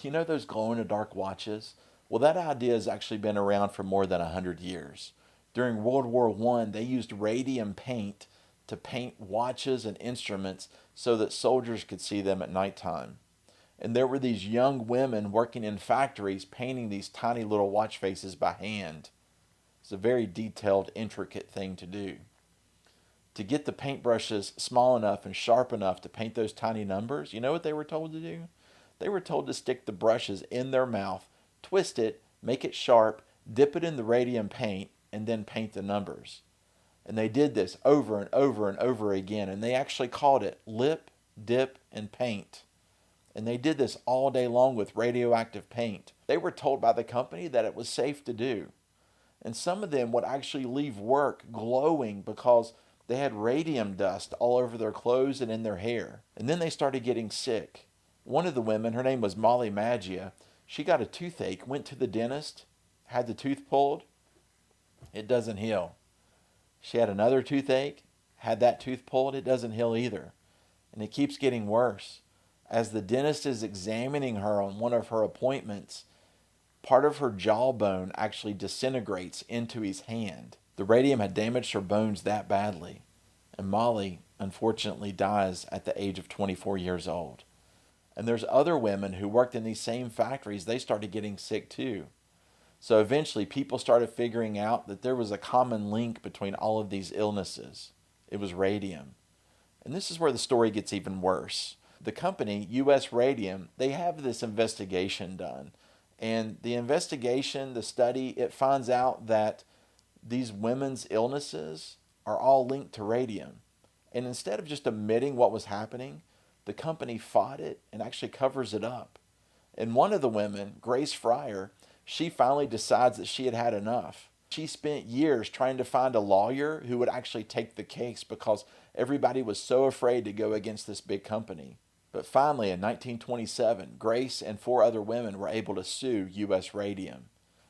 You know those glow-in-the-dark watches? Well, that idea has actually been around for more than 100 years. During World War One, they used radium paint to paint watches and instruments so that soldiers could see them at nighttime. And there were these young women working in factories painting these tiny little watch faces by hand. It's a very detailed, intricate thing to do. To get the paintbrushes small enough and sharp enough to paint those tiny numbers, you know what they were told to do? They were told to stick the brushes in their mouth, twist it, make it sharp, dip it in the radium paint, and then paint the numbers. And they did this over and over and over again, and they actually called it lip, dip, and paint. And they did this all day long with radioactive paint. They were told by the company that it was safe to do. And some of them would actually leave work glowing because they had radium dust all over their clothes and in their hair. And then they started getting sick. One of the women, her name was Molly Maggia, she got a toothache, went to the dentist, had the tooth pulled. It doesn't heal. She had another toothache, had that tooth pulled. It doesn't heal either. And it keeps getting worse. As the dentist is examining her on one of her appointments, part of her jawbone actually disintegrates into his hand. The radium had damaged her bones that badly. And Molly, unfortunately, dies at the age of 24 years old. And there's other women who worked in these same factories. They started getting sick too. So eventually people started figuring out that there was a common link between all of these illnesses. It was radium. And this is where the story gets even worse. The company, US Radium, they have this investigation done. And the investigation, the study, it finds out that these women's illnesses are all linked to radium. And instead of just admitting what was happening, the company fought it and actually covers it up. And one of the women, Grace Fryer, she finally decides that she had had enough. She spent years trying to find a lawyer who would actually take the case because everybody was so afraid to go against this big company. But finally, in 1927, Grace and four other women were able to sue US Radium,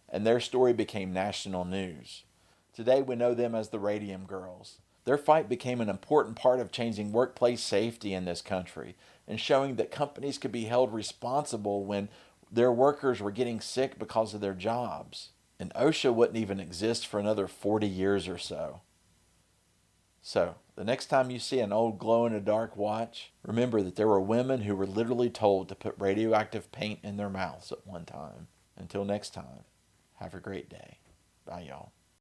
and their story became national news. Today we know them as the Radium Girls. Their fight became an important part of changing workplace safety in this country and showing that companies could be held responsible when their workers were getting sick because of their jobs. And OSHA wouldn't even exist for another 40 years or so. So, the next time you see an old glow-in-the-dark watch, remember that there were women who were literally told to put radioactive paint in their mouths at one time. Until next time, have a great day. Bye, y'all.